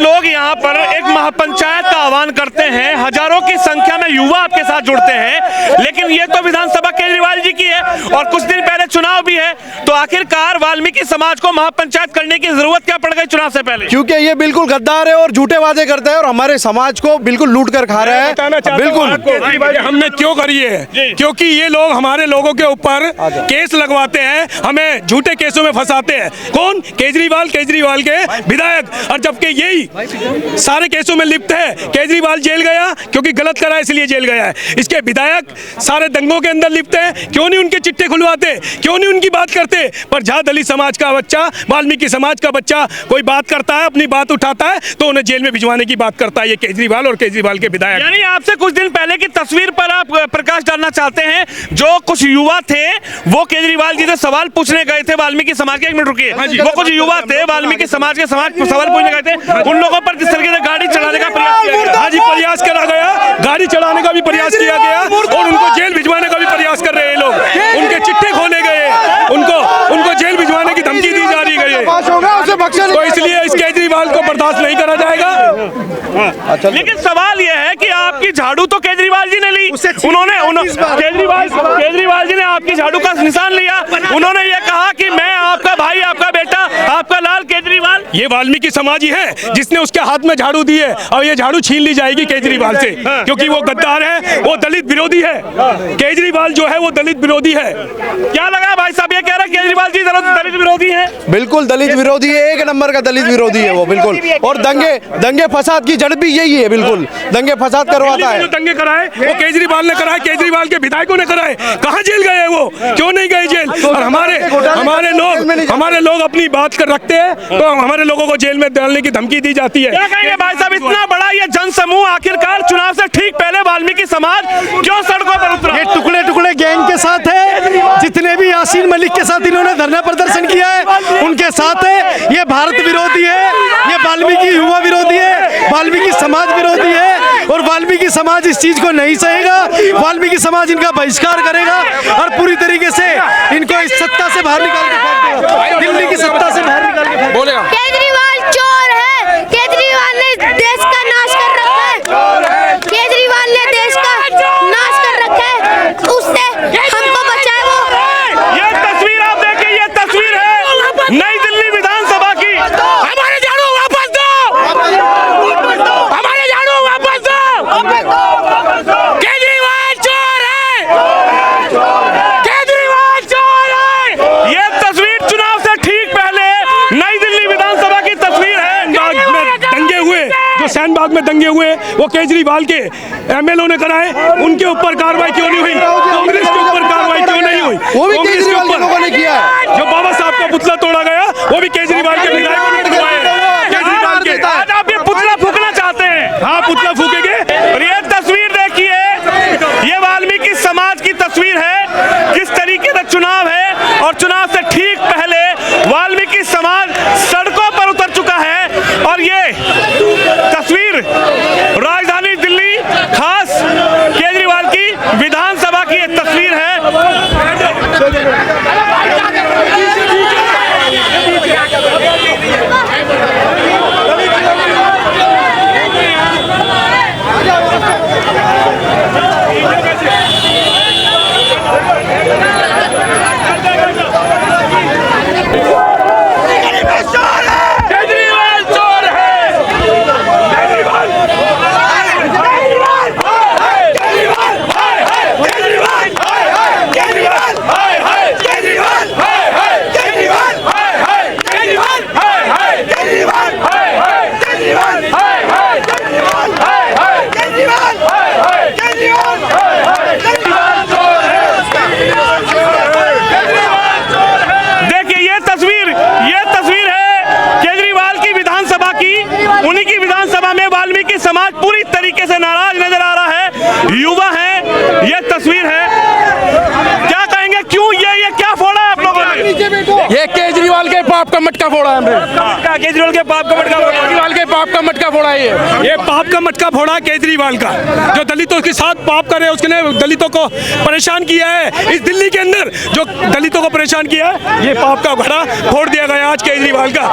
आप लोग यहाँ पर एक महापंचायत का आह्वान करते हैं, हजारों की संख्या में युवा आपके साथ जुड़ते हैं, लेकिन ये तो विधानसभा केजरीवाल जी की है और कुछ दिन पहले चुनाव भी है, तो आखिरकार वाल्मीकि समाज को महापंचायत करने की जरूरत क्या पड़ गई चुनाव से पहले? क्योंकि ये बिल्कुल गद्दार है और झूठे वादे करते हैं और हमारे समाज को बिल्कुल लूट कर खा रहे हैं। बिल्कुल हमने क्यों करी है? क्योंकि ये लोग हमारे लोगों के ऊपर केस लगवाते हैं, हमें झूठे केसों में फंसाते हैं। कौन? केजरीवाल के विधायक, और जबकि यही सारे केसों में लिप्त है। केजरीवाल जेल गया क्योंकि गलत करा इसलिए जेल गया है, इसके विधायक सारे दंगों के अंदर लिप्त है। क्यों नहीं उनके चिट्ठे खुलवाते, क्यों नहीं उनकी बात करते? पर जहां दलित समाज का बच्चा, वाल्मीकि समाज का बच्चा कोई बात करता है, अपनी बात उठाता है, तो उन्हें जेल में भिजवाने की बात करता है ये केजरीवाल और केजरीवाल के विधायक। यानी आपसे कुछ दिन पहले की तस्वीर पर आप प्रकाश डालना चाहते हैं। जो कुछ युवा थे वो केजरीवाल जी से सवाल पूछने गए थे वाल्मीकि समाज के, एक मिनट रुकिए, वो कुछ युवा थे वाल्मीकि समाज के सवाल पूछने गए थे, उन लोगों पर किस तरीके से गाड़ी चढ़ाने का प्रयास किया गया? हाँ जी, प्रयास करा गया, गाड़ी चढ़ाने का भी प्रयास किया गया और उनको जेल भिजवाने का भी प्रयास कर रहे हैं लोग। उनके चिट्ठे खोले गए, उनको जेल भिजवाने की धमकी दी जा रही है। तो इसलिए इस केजरीवाल को बर्दाश्त नहीं करा जाएगा। लेकिन सवाल यह है कि आपकी झाड़ू तो केजरीवाल जी ने ली, केजरीवाल जी ने आपकी झाड़ू का निशान लिया, उन्होंने ये कहा कि मैं आपका भाई, आपका बेटा, आपका लाल केजरीवाल। ये वाल्मीकि समाज ही है जिसने उसके हाथ में झाड़ू दी है और ये झाड़ू छीन ली जाएगी केजरीवाल से, क्योंकि वो गद्दार है, वो दलित विरोधी है। केजरीवाल जो है वो दलित विरोधी है। क्या लगा भाई साहब, ये कह रहे हैं केजरीवाल जी दलित विरोधी है? बिल्कुल दलित विरोधी है, एक नंबर का दलित विरोधी है वो, बिल्कुल। और दंगे फसाद की जड़ भी यही है, बिल्कुल दंगे फसाद करवाता है। जो दंगे कराए वो केजरीवाल ने कराए, केजरीवाल के विधायकों ने कराए। कहाँ जेल गए वो? क्यों नहीं गए जेल? और हमारे लोग अपनी बात कर रखते हैं तो हमारे लोगों को जेल में डालने की धमकी दी जाती है। क्या कहेंगे भाई साहब, इतना बड़ा ये जनसमूह आखिरकार चुनाव से ठीक पहले वाल्मीकि समाज क्यों सड़कों पर उतरा? ये टुकड़े टुकड़े गैंग के साथ है, जितने भी यासीन मलिक के साथ इन्होंने धरना प्रदर्शन किया है उनके साथ है। ये भारत विरोधी है, ये वाल्मीकि युवा विरोधी है, वाल्मीकि समाज विरोधी है और वाल्मीकि समाज इस चीज को नहीं सहेगा। वाल्मीकि समाज इनका बहिष्कार करेगा और पूरी तरीके से इनको इस सत्ता से बाहर निकाल के फेंक देगा, दिल्ली की सत्ता से बाहर निकाल के बोलेगा। केजरीवाल चोर है, केजरीवाल ने देश का नाश कर रखा है, केजरीवाल ने देश का नाश कर रखा है, उससे हमको बचाए वो। ये तस्वीर आप देखिए, ये तस्वीर है नई दिल्ली विधानसभा की। हमारे झाड़ू वापस दो, हमारे झाड़ू वापस दो। केजरीवाल चोर है, केजरीवाल चोर है। ये तस्वीर चुनाव से ठीक पहले नई दिल्ली विधानसभा की तस्वीर है। दंगे हुए, जो सैनबाग में दंगे हुए वो केजरीवाल के एमएलओ ने कराए, उनके ऊपर कार्रवाई क्यों नहीं हुई? कांग्रेस के ऊपर कार्रवाई क्यों नहीं हुई? वो भी केजरीवाल के लोगों ने किया है। जो बाबा साहब का पुतला तोड़ा गया वो भी केजरीवाल के विधायकों ने करवाया। केजरीवाल के आज आप ये पुतला फूकना चाहते हैं? हाँ, पुतला फूकेंगे। और ये तस्वीर देखिए, ये वाल्मीकि समाज की तस्वीर है, किस तरीके से चुनाव है और चुनाव से ठीक पहले वाल्मीकि समाज सड़कों पर उतर चुका है। और ये तस्वीर राजधानी दिल्ली, खास केजरीवाल की विधानसभा की एक तस्वीर है। उन्हीं की विधानसभा में वाल्मीकि समाज पूरी तरीके से नाराज नजर आ रहा है, युवा है, ये तस्वीर है। क्या कहेंगे, क्यों ये क्या फोड़ा है आप लोगों ने? ये केजरीवाल के पाप का मटका फोड़ा है हमने। केजरीवाल के पाप का मटका फोड़ा। केजरीवाल के पाप का मटका फोड़ा है ये पाप का मटका फोड़ा केजरीवाल का, जो दलितों के साथ पाप करे, उसने दलितों को परेशान किया है। इस दिल्ली के अंदर जो दलितों को परेशान किया है, ये पाप का घड़ा फोड़ दिया गया आज केजरीवाल का।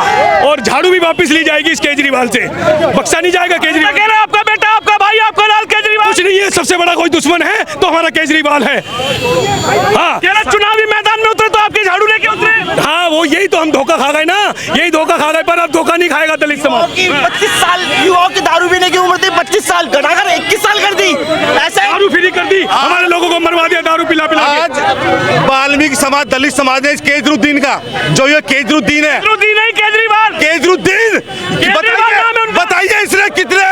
और झाड़ू भी वापस ली जाएगी इस केजरीवाल से, बख्शा नहीं जाएगा केजरीवाल। कह रहे आपका बेटा, आपका भाई, आपका लाल केजरीवाल कुछ नहीं है, सबसे बड़ा कोई दुश्मन है तो हमारा केजरीवाल है। हाँ, चुनावी मैदान में उतरे तो आपके झाड़ू लेके उतरे। हाँ, वो यही तो हम धोखा खा गए ना, यही धोखा खा गए, पर अब धोखा नहीं खाएगा दलित समाज। 25 साल युवाओं की दारू पीने की उम्र थी, 25 साल घटाकर 21 साल कर दी। ऐसा दारू फ्री कर दी, हमारे लोगों को मरवा दिया दारू पिला पिला के। आज वाल्मीकि समाज, दलित समाज ने इस केजरीउद्दीन का, जो ये केजरीउद्दीन है, केजरीउद्दीन बताइए इसने कितने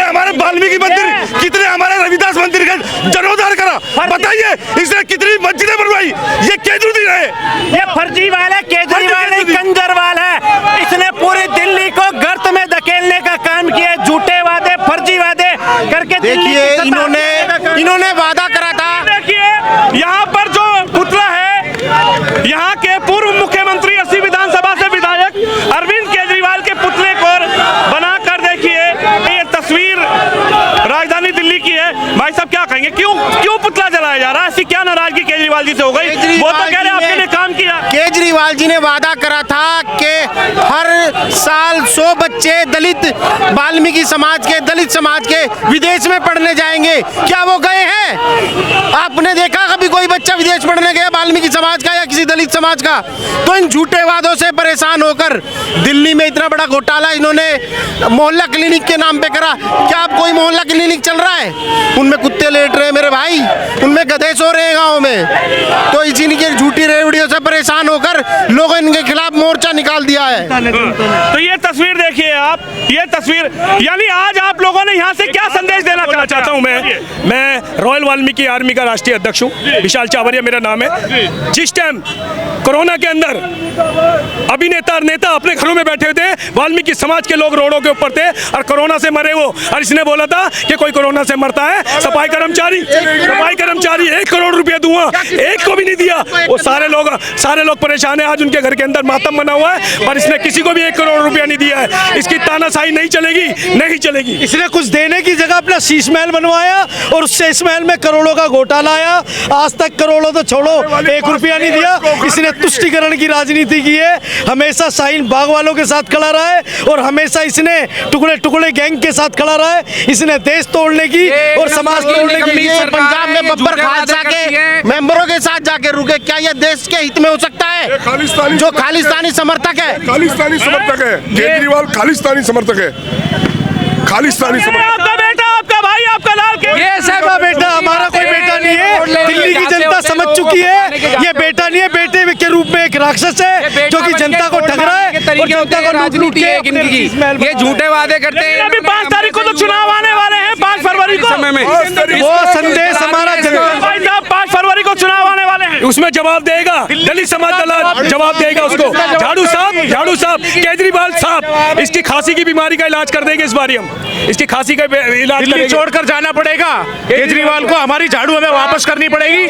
हमारे वाल्मीकि मंदिर, कितने हमारे रविदास मंदिर का जीर्णोद्धार करा, बताइए इसने कितनी मस्जिदें बनवाई। ये केजरीउद्दीन है, ये फर्जीवाल है, केजरीवाल नहीं कंजरवाल है। इसने पूरी दिल्ली को गर्त में धकेलने का काम किया, झूठे वादे, फर्जी वादे करके। देखिए इन्होंने वादा करा था। देखिए यहाँ पर जो पुतला है, यहाँ के पूर्व मुख्यमंत्री 80 विधानसभा से विधायक अरविंद केजरीवाल के पुतले को बनाकर देखिए, ये तस्वीर राजधानी दिल्ली की है। भाई साहब क्या कहेंगे, क्यों पुतला जलाया जा रहा है? ऐसी क्या नाराजगी केजरीवाल जी से हो गई? वो तो कह रहे आपके लिए काम किया। केजरीवाल जी ने वादा करा था कि हर साल 100 बच्चे दलित वाल्मीकि समाज के, दलित समाज के विदेश में पढ़ने जाएंगे। क्या वो गए हैं? आपने देखा कभी कोई बच्चा विदेश पढ़ने गया वाल्मीकि समाज का या किसी दलित समाज का? तो इन झूठे वादों से परेशान होकर दिल्ली में इतना बड़ा घोटाला इन्होंने मोहल्ला क्लिनिक के नाम पे करा। क्या अब कोई मोहल्ला क्लिनिक चल रहा है? उनमें कुत्ते लेट रहे हैं मेरे भाई, उनमें गधे सो रहे हैं गाँव में। तो इसी की झूठी रेवड़ियों से परेशान होकर लोगों इनके खिलाफ मोर्चा निकाल दिया है। तो ये तस्वीर देखिए आप, ये तस्वीर, यानी आज आप लोगों ने यहाँ से क्या संदेश देना चाहता हूँ? मैं रॉयल वाल्मीकि आर्मी का राष्ट्रीय अध्यक्ष हूँ, विशाल चावरिया मेरा नाम है। जिस टाइम कोरोना के अंदर अभिनेता और नेता अपने घरों में बैठे थे, वाल्मीकि समाज के लोग रोडों के ऊपर थे और कोरोना से मरे वो, और इसने बोला था कि कोई कोरोना से मरता है, सफाई कर्मचारी 1 करोड़ रुपया दूंगा, एक को भी नहीं दिया। वो सारे लोग परेशान है, आज उनके घर के अंदर मातम बना हुआ है, पर इसने किसी को भी 1 करोड़ रुपया नहीं दिया है। इसकी तानाशाही नहीं चलेगी। इसने कुछ देने की जगह अपना शीश महल बनवाया और उस शीश महल में करोड़ों का घोटाला आया। आज तक करोड़ों तो छोड़ो, 1 रुपया नहीं दिया। इसने तुष्टीकरण की राजनीति की है, हमेशा शाहीन बाग वालों के साथ खड़ा रहा है और हमेशा इसने टुकड़े गैंग के साथ खड़ा रहा है। इसने देश तोड़ने की और समाज तोड़ने की। पंजाब में बब्बर खालसा के मेंबरों के साथ जाके रुके, क्या ये देश के हित में हो सकता है? जो खालिस्तानी समर्थक है, केजरीवाल खालिस्तानी समर्थक है, खालिस्तानी समर्थक। आपका बेटा, आपका भाई, आपका लाल ये बेटा हमारा कोई बेटा नहीं है। दिल्ली की जनता समझ चुकी है, ये बेटा नहीं है, बेटे के रूप में एक राक्षस है जो कि जनता को ठग रहा है और जनता को राजनीति है इनकी। ये झूठे वादे करते हैं। अभी 5 तारीख को तो चुनाव आने वाले हैं, 5 फरवरी को वो संदेश हमारा भाई साहब, 5 फरवरी को चुनाव आने वाले हैं। उसमें जवाब देगा दलित समाज, जवाब देगा उसको। झाड़ू साहब, केजरीवाल साहब, इसकी खांसी की बीमारी का इलाज कर देंगे इस बारी हम, इसकी खांसी का इलाज दिल्ली छोड़कर जाना पड़ेगा केजरीवाल को, हमारी झाड़ू हमें वापस करनी पड़ेगी।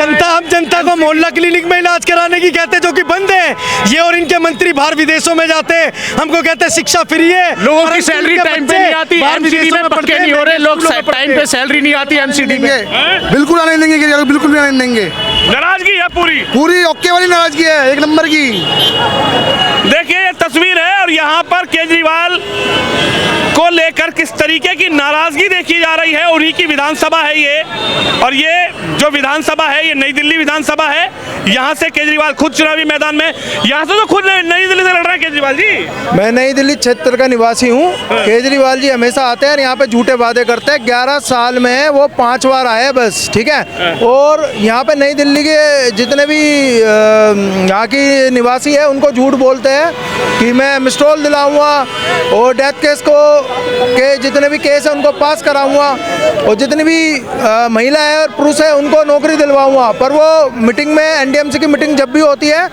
जनता को मोहल्ला क्लिनिक में इलाज कराने की कहते जो कि बंद है। ये और इनके मंत्री बाहर विदेशों में जाते हैं, हमको कहते हैं शिक्षा फ्री है, लोगों की सैलरी टाइम पे नहीं आती, एमसीडी में पक्के नहीं हो रहे लोग, टाइम पे सैलरी नहीं आती एमसीडी में। बिल्कुल आने देंगे, बिल्कुल भी आने देंगे। नाराजगी है पूरी ओके वाली नाराजगी है, 1 नंबर की। देखिए ये तस्वीर है और यहाँ पर केजरीवाल को लेकर किस तरीके की नाराजगी देखी जा रही है। उन्हीं की विधानसभा है ये, और ये जो विधानसभा है ये नई दिल्ली विधानसभा है। यहाँ से केजरीवाल खुद चुनावी मैदान में, यहाँ से तो खुद नई दिल्ली से लड़ रहे हैं केजरीवाल जी। मैं नई दिल्ली क्षेत्र का निवासी हूँ। केजरीवाल जी हमेशा आते हैं और यहाँ पे झूठे वादे करते हैं। 11 साल में वो 5 बार आए बस, ठीक है। और यहाँ पे नई दिल्ली के जितने भी यहाँ की निवासी है उनको झूठ बोलते हैं कि मैं मिस्ट्रोल दिलाऊंगा और डेथ केस को के जितने भी केस है उनको पास कराऊंगा और जितनी भी महिला है और पुरुष है उनको नौकरी दिलवाऊंगा। पर वो मीटिंग में एनडीएमसी की मीटिंग जब भी होती है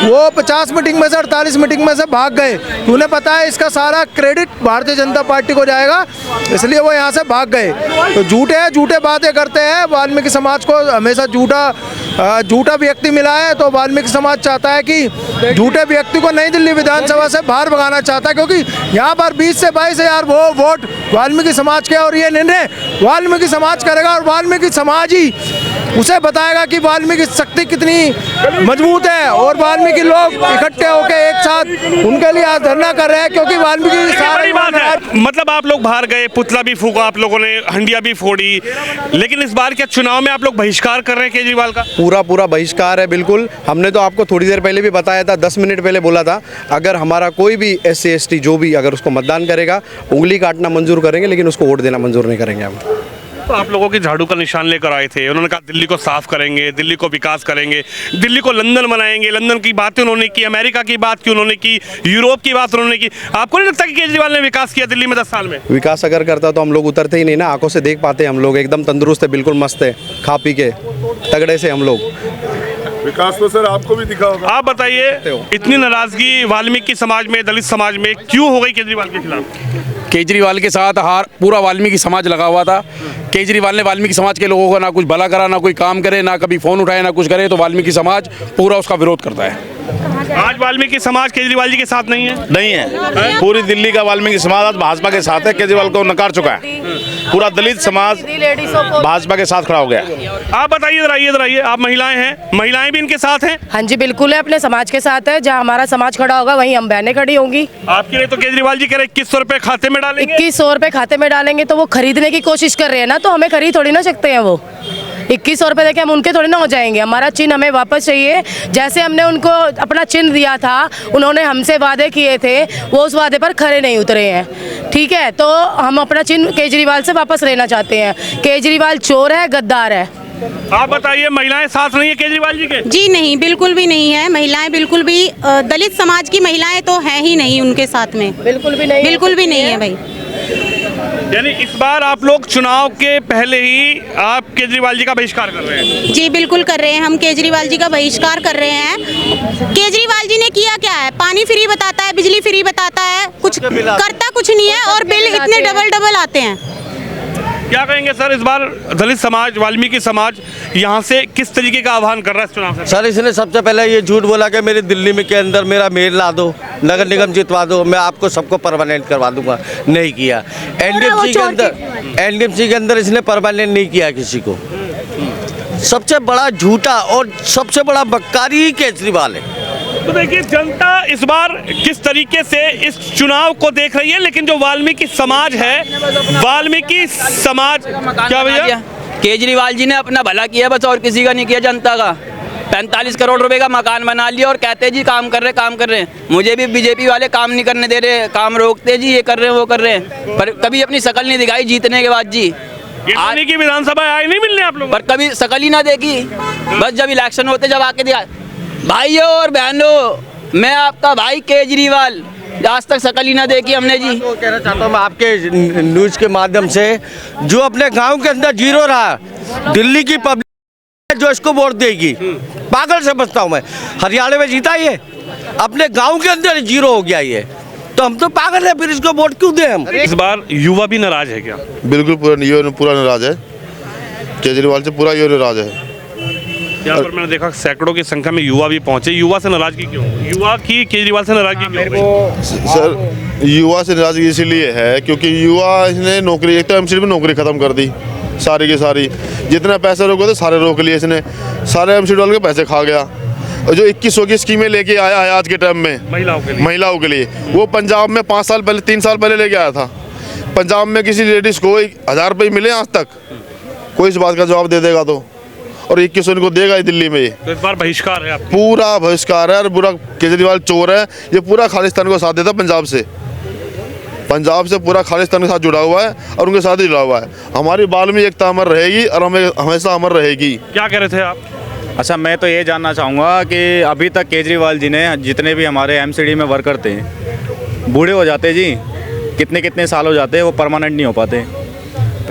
वो 50 मीटिंग में से 48 मीटिंग में से भाग गए। उन्हें पता है इसका सारा क्रेडिट भारतीय जनता पार्टी को जाएगा, इसलिए वो यहाँ से भाग गए। तो झूठे बातें करते हैं। वाल्मीकि समाज को हमेशा झूठा व्यक्ति मिला है, तो वाल्मीकि समाज चाहता है कि झूठे व्यक्ति को नई दिल्ली विधानसभा से बाहर भगाना चाहता है, क्योंकि यहाँ पर 20 से 22 हज़ार वोट वाल्मीकि समाज के और ये निर्णय वाल्मीकि समाज करेगा और वाल्मीकि समाज ही उसे बताएगा कि वाल्मीकि शक्ति कितनी मजबूत है। और वाल्मीकि लोग इकट्ठे होकर एक साथ उनके लिए आज धरना कर रहे हैं, क्योंकि वाल्मीकि बड़ी बात है। मतलब आप लोग बाहर गए, पुतला भी फूका आप लोगों ने, हंडिया भी फोड़ी, लेकिन इस बार क्या चुनाव में आप लोग बहिष्कार कर रहे हैं केजरीवाल का? पूरा बहिष्कार है बिल्कुल। हमने तो आपको थोड़ी देर पहले भी बताया था, 10 मिनट पहले बोला था, अगर हमारा कोई भी SC ST जो भी अगर उसको मतदान करेगा, उंगली काटना मंजूर करेंगे, लेकिन उसको वोट देना मंजूर नहीं करेंगे हम। तो आप लोगों की झाड़ू का निशान लेकर आए थे, उन्होंने कहा दिल्ली को साफ करेंगे, दिल्ली को विकास करेंगे, दिल्ली को लंदन बनाएंगे। लंदन की बातें उन्होंने की, अमेरिका की बात की उन्होंने की, यूरोप की बात उन्होंने की। आपको नहीं लगता कि केजरीवाल ने विकास किया दिल्ली में 10 साल में? विकास अगर करता तो हम लोग उतरते ही नहीं ना, आंखों से देख पाते। हम लोग एकदम तंदुरुस्त है, बिल्कुल मस्त है, खा पी के तगड़े से हम लोग। विकास तो सर आपको भी दिखा होगा। आप बताइए, इतनी नाराजगी वाल्मीकि समाज में, दलित समाज में क्यों हो गई केजरीवाल के खिलाफ? केजरीवाल के साथ पूरा वाल्मीकि समाज लगा हुआ था। केजरीवाल ने वाल्मीकि समाज के लोगों को ना कुछ भला करा, ना कोई काम करे, ना कभी फ़ोन उठाए, ना कुछ करे, तो वाल्मीकि समाज पूरा उसका विरोध करता है। आज वाल्मीकि समाज केजरीवाल जी के साथ नहीं है? नहीं है, पूरी दिल्ली का वाल्मीकि समाज आज भाजपा के साथ है, केजरीवाल को नकार चुका है। पूरा दलित समाज भाजपा के साथ खड़ा हो गया। आप बताइए, इधर आइए, आप महिलाएं हैं, महिलाएं भी इनके साथ हैं? हाँ जी बिल्कुल है, अपने समाज के साथ है। जहाँ हमारा समाज खड़ा होगा वहीं हम बहनें खड़ी होंगी। आपके लिए तो केजरीवाल जी कह रहे 2100 रुपए खाते में डालेंगे। 2100 रुपए खाते में डालेंगे तो वो खरीदने की कोशिश कर रहे हैं ना, तो हमें खरीद थोड़ी ना सकते हैं। वो 2100 रुपए देके हम उनके थोड़ी ना हो जाएंगे। हमारा चिन्ह हमें वापस चाहिए। जैसे हमने उनको अपना चिन्ह दिया था, उन्होंने हमसे वादे किए थे, वो उस वादे पर खरे नहीं उतरे हैं। ठीक है, तो हम अपना चिन्ह केजरीवाल से वापस लेना चाहते हैं। केजरीवाल चोर है, गद्दार है। आप बताइए, महिलाएं साथ नहीं है केजरीवाल जी के? जी नहीं, बिल्कुल भी नहीं है। महिलाएं बिल्कुल भी, दलित समाज की महिलाएं तो हैं ही नहीं उनके साथ में, बिल्कुल भी नहीं है भाई। यानी इस बार आप लोग चुनाव के पहले ही आप केजरीवाल जी का बहिष्कार कर रहे हैं? जी बिल्कुल कर रहे हैं, हम केजरीवाल जी का बहिष्कार कर रहे हैं। केजरीवाल जी ने किया क्या है? पानी फ्री बताता है, बिजली फ्री बताता है, कुछ करता कुछ नहीं है, और बिल इतने डबल आते हैं। क्या कहेंगे सर, इस बार दलित समाज, वाल्मीकि समाज यहाँ से किस तरीके का आह्वान कर रहा है चुनाव से? सर इसने सबसे पहले ये झूठ बोला कि मेरी दिल्ली में के अंदर मेरा मेयर ला दो, नगर निगम जितवा दो, मैं आपको सबको परमानेंट करवा दूंगा। नहीं किया। एनडीएमसी के अंदर इसने परमानेंट नहीं किया किसी को। सबसे बड़ा झूठा और सबसे बड़ा बक्कारी ही केजरीवाल है। तो देखिए, जनता इस बार किस तरीके से इस चुनाव को देख रही है, लेकिन जो वाल्मीकि समाज है, वाल्मीकि समाज क्या भैया, केजरीवाल जी ने अपना भला किया बस, और किसी का नहीं किया जनता का। 45 करोड़ रुपए का मकान बना लिया और कहते जी काम कर रहे हैं। मुझे भी बीजेपी वाले काम नहीं करने दे रहे, काम रोकते जी, ये कर रहे हैं वो कर रहे हैं, पर कभी अपनी शकल नहीं दिखाई जीतने के बाद जी। आज की विधानसभा आए नहीं मिलने आप लोग, पर कभी शकल ही ना देखी। बस जब इलेक्शन होते जब आके दिखा। भाइयों और बहनों, मैं आपका भाई केजरीवाल, आज तक शकल ही ना देखी हमने जी। तो कहना चाहता हूँ मैं आपके न्यूज़ के माध्यम से, जो अपने गांव के अंदर जीरो रहा, दिल्ली की पब्लिक जो इसको वोट देगी, पागल समझता हूँ मैं। हरियाणा में जीता ये, अपने गांव के अंदर जीरो हो गया ये, तो हम तो पागल है, फिर इसको वोट क्यों दें हम? इस बार युवा भी नाराज है क्या? बिल्कुल पूरा नाराज है, केजरीवाल से पूरा युवा नाराज है। यहाँ पर मैंने देखा सैकड़ों की संख्या में युवा भी पहुंचे। युवा से नाराजगी क्यों? युवा की केजरीवाल से नाराजगी क्यों? सर युवा से नाराजगी इसीलिए है क्योंकि युवा इसने नौकरी, एक तो एमसीडी में नौकरी खत्म कर दी सारी की सारी, जितना पैसे रोके थे सारे रोक लिए इसने, सारे एमसीडी वाले के पैसे खा गया। और जो 2100 की स्कीमें लेके आया है आज के टाइम में महिलाओं के लिए, वो पंजाब में 5 साल पहले 3 साल पहले लेके आया था। पंजाब में किसी लेडीज़ को 1000 रुपये मिले आज तक? कोई इस बात का जवाब दे देगा तो, और 2100 इनको देगा ही दिल्ली में। तो इस बार बहिष्कार है आपका? पूरा बहिष्कार है, और पूरा केजरीवाल चोर है, ये पूरा खालिस्तान को साथ देता पंजाब से पूरा खालिस्तान के साथ जुड़ा हुआ है और उनके साथ ही जुड़ा हुआ है। हमारी बाल में एकता अमर रहेगी और हमें हमेशा अमर रहेगी। क्या कह रहे थे आप? अच्छा, मैं तो ये जानना चाहूँगा कि अभी तक केजरीवाल जी ने जितने भी हमारे एमसीडी में वर्कर थे, बूढ़े हो जाते जी, कितने कितने साल हो जाते हैं, वो परमानेंट नहीं हो पाते।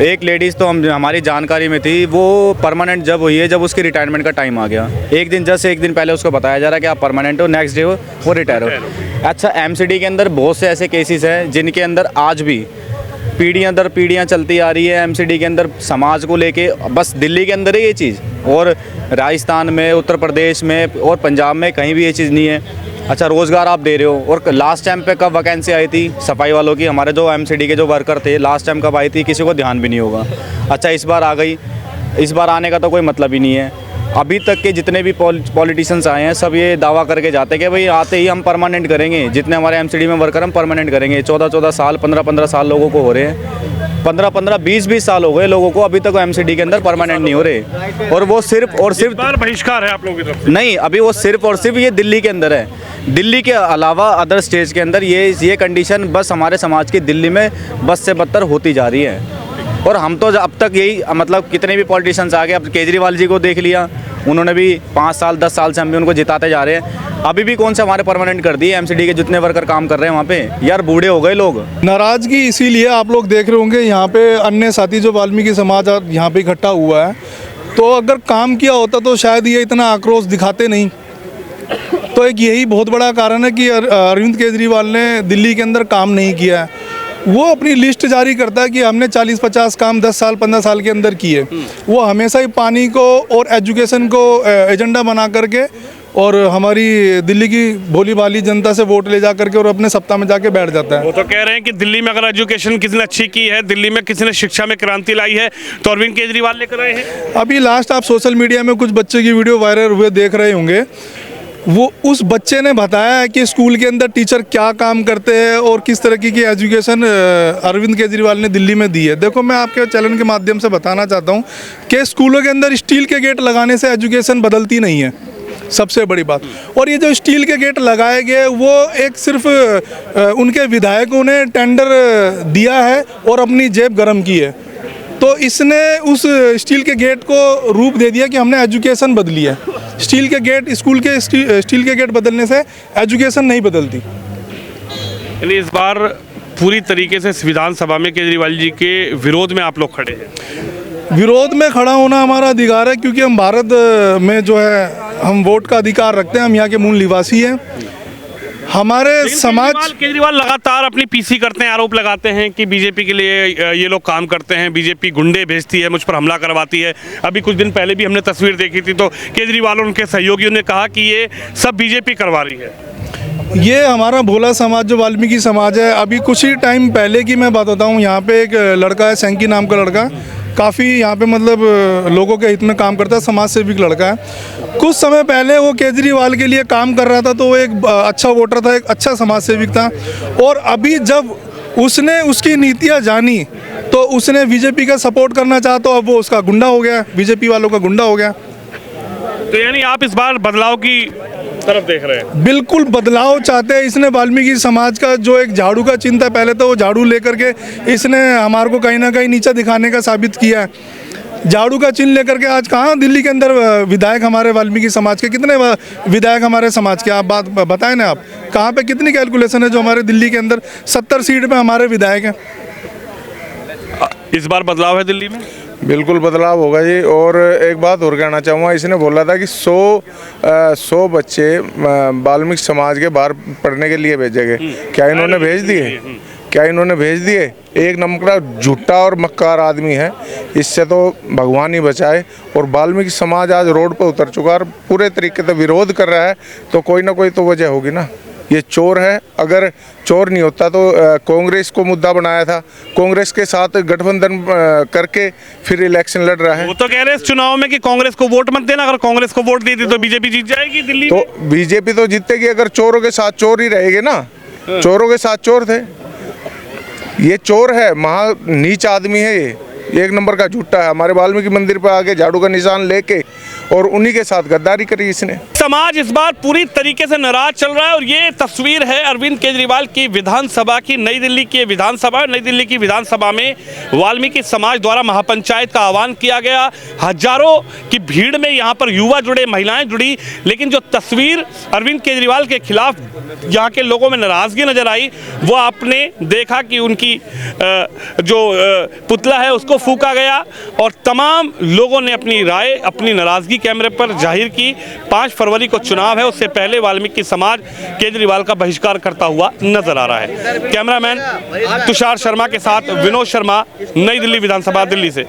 एक लेडीज़ तो हमारी जानकारी में थी, वो परमानेंट जब हुई है जब उसकी रिटायरमेंट का टाइम आ गया। एक दिन पहले उसको बताया जा रहा है कि आप परमानेंट हो, नेक्स्ट डे वो रिटायर हो। अच्छा, एमसीडी के अंदर बहुत से ऐसे केसेस हैं जिनके अंदर आज भी पीढ़ियाँ दर पीढ़ियाँ चलती आ रही है एमसीडी के अंदर समाज को लेके। बस दिल्ली के अंदर है ये चीज़, और राजस्थान में, उत्तर प्रदेश में और पंजाब में कहीं भी ये चीज़ नहीं है। अच्छा, रोज़गार आप दे रहे हो, और लास्ट टाइम पे कब वैकेंसी आई थी सफाई वालों की, हमारे जो एमसीडी के जो वर्कर थे, लास्ट टाइम कब आई थी किसी को ध्यान भी नहीं होगा। अच्छा, इस बार आ गई, इस बार आने का तो कोई मतलब ही नहीं है। अभी तक के जितने भी पॉलिटिशियंस आए हैं सब ये दावा करके जाते हैं कि भाई आते ही हम परमानेंट करेंगे, जितने हमारे एमसीडी में वर्कर हम परमानेंट करेंगे। 14-14 साल, 15-15 साल लोगों को हो रहे हैं, 15-15, 20-20 साल हो गए लोगों को, अभी तक एमसीडी के अंदर परमानेंट नहीं हो रहे। और वो सिर्फ और सिर्फ बहिष्कार है आप लोगों की तरफ से? नहीं, अभी वो सिर्फ और सिर्फ ये दिल्ली के अंदर है। दिल्ली के अलावा अदर स्टेट्स के अंदर ये कंडीशन बस हमारे समाज की दिल्ली में बस से बदतर होती जा रही है। और हम तो अब तक यही, मतलब कितने भी पॉलिटिशियंस आ गए, अब केजरीवाल जी को देख लिया, उन्होंने भी 5 साल 10 साल से हम भी उनको जिताते जा रहे हैं। अभी भी कौन से हमारे परमानेंट कर दिए एमसीडी के जितने वर्कर काम कर रहे हैं वहाँ पे? यार बूढ़े हो गए लोग। नाराज़गी इसीलिए आप लोग देख रहे होंगे, यहाँ पे अन्य साथी जो वाल्मीकि समाज यहाँ पे इकट्ठा हुआ है, तो अगर काम किया होता तो शायद ये इतना आक्रोश दिखाते नहीं। तो एक यही बहुत बड़ा कारण है कि अरविंद केजरीवाल ने दिल्ली के अंदर काम नहीं किया है। वो अपनी लिस्ट जारी करता है कि हमने 40-50 काम 10 साल 15 साल के अंदर किए। वो हमेशा ही पानी को और एजुकेशन को एजेंडा बना करके और हमारी दिल्ली की भोली भाली जनता से वोट ले जा करके और अपने सत्ता में जाके बैठ जाता है। वो तो कह रहे हैं कि दिल्ली में अगर एजुकेशन किसी ने अच्छी की है, दिल्ली में किसी ने शिक्षा में क्रांति लाई है, तो अरविंद केजरीवाल लेकर आए हैं। अभी लास्ट आप सोशल मीडिया में कुछ बच्चे की वीडियो वायरल हुए देख रहे होंगे। वो उस बच्चे ने बताया है कि स्कूल के अंदर टीचर क्या काम करते हैं और किस तरह की एजुकेशन अरविंद केजरीवाल ने दिल्ली में दी है। देखो, मैं आपके चैनल के माध्यम से बताना चाहता हूँ कि स्कूलों के अंदर स्टील के गेट लगाने से एजुकेशन बदलती नहीं है, सबसे बड़ी बात। और ये जो स्टील के गेट लगाए गए वो एक सिर्फ उनके विधायकों ने टेंडर दिया है और अपनी जेब गर्म की है। तो इसने उस स्टील के गेट को रूप दे दिया कि हमने एजुकेशन बदली है। स्टील के गेट, स्कूल के स्टील के गेट बदलने से एजुकेशन नहीं बदलती। यानी इस बार पूरी तरीके से विधानसभा में केजरीवाल जी के विरोध में आप लोग खड़े हैं? विरोध में खड़ा होना हमारा अधिकार है, क्योंकि हम भारत में जो है हम वोट का अधिकार रखते हैं, हम यहाँ के मूल निवासी हैं। हमारे समाज केजरीवाल लगातार अपनी पीसी करते हैं, आरोप लगाते हैं कि बीजेपी के लिए ये लोग काम करते हैं, बीजेपी गुंडे भेजती है, मुझ पर हमला करवाती है। अभी कुछ दिन पहले भी हमने तस्वीर देखी थी, तो केजरीवाल और उनके सहयोगियों ने कहा कि ये सब बीजेपी करवा रही है। ये हमारा भोला समाज जो वाल्मीकि समाज है, अभी कुछ ही टाइम पहले की मैं बात बताऊँ, यहाँ पे एक लड़का है, सैंकी नाम का लड़का, काफ़ी यहाँ पे मतलब लोगों के हित में काम करता है, समाज सेविक लड़का है। कुछ समय पहले वो केजरीवाल के लिए काम कर रहा था, तो वो एक अच्छा वोटर था, एक अच्छा समाज सेविक था। और अभी जब उसने उसकी नीतियाँ जानी तो उसने बीजेपी का सपोर्ट करना चाहा, तो अब वो उसका गुंडा हो गया, बीजेपी वालों का गुंडा हो गया। तो यानी आप इस बार बदलाव की तरफ देख रहे हैं? बिल्कुल बदलाव चाहते हैं। इसने वाल्मीकि समाज का जो एक झाड़ू का चिन्ह था, पहले तो वो झाड़ू लेकर के इसने हमारे को कहीं ना कहीं नीचा दिखाने का साबित किया है। झाड़ू का चिन्ह लेकर के आज कहाँ दिल्ली के अंदर विधायक हमारे वाल्मीकि समाज के, कितने विधायक हमारे समाज के, आप बात बताएं ना, आप कहाँ पे कितनी कैलकुलेशन है जो हमारे दिल्ली के अंदर 70 सीट पे हमारे विधायक हैं। इस बार बदलाव है दिल्ली में? बिल्कुल बदलाव होगा जी। और एक बात और कहना चाहूँगा, इसने बोला था कि 100 बच्चे वाल्मीकि समाज के बाहर पढ़ने के लिए भेजे गए। क्या इन्होंने भेज दिए? क्या इन्होंने भेज दिए? एक नंबर का झूठा और मक्कार आदमी है, इससे तो भगवान ही बचाए। और वाल्मीकि समाज आज रोड पर उतर चुका है, पूरे तरीके से विरोध कर रहा है, तो कोई ना कोई तो वजह होगी ना। ये चोर है, अगर चोर नहीं होता तो कांग्रेस को मुद्दा बनाया था, कांग्रेस के साथ गठबंधन करके फिर इलेक्शन लड़ रहा है। वो तो कह रहे हैं इस चुनाव में कि कांग्रेस को वोट मत देना, अगर कांग्रेस को वोट दी थी तो बीजेपी जीत जाएगी दिल्ली में। तो बीजेपी तो जीतेगी अगर चोरों के साथ चोर ही रहेंगे ना। चोरों के साथ चोर थे, ये चोर है, महा नीच आदमी है ये। एक नंबर का झूठा है। हमारे वाल्मीकि मंदिर पर आके झाड़ू का निशान लेके और उन्हीं के साथ गद्दारी करी इसने। समाज इस बार पूरी तरीके से नाराज चल रहा है और ये तस्वीर है अरविंद केजरीवाल की विधानसभा की। नई दिल्ली की विधानसभा, नई दिल्ली की विधानसभा में वाल्मीकि समाज द्वारा महापंचायत का आह्वान किया गया। हजारों की भीड़ में यहाँ पर युवा जुड़े, महिलाएं जुड़ी, लेकिन जो तस्वीर अरविंद केजरीवाल के खिलाफ यहाँ के लोगों में नाराजगी नजर आई, वो आपने देखा कि उनकी जो पुतला है उसको फूका गया और तमाम लोगों ने अपनी राय, अपनी नाराजगी कैमरे पर जाहिर की। 5 फरवरी को चुनाव है, उससे पहले वाल्मीकि समाज केजरीवाल का बहिष्कार करता हुआ नजर आ रहा है। कैमरामैन तुषार शर्मा के साथ विनोद शर्मा, नई दिल्ली विधानसभा, दिल्ली से।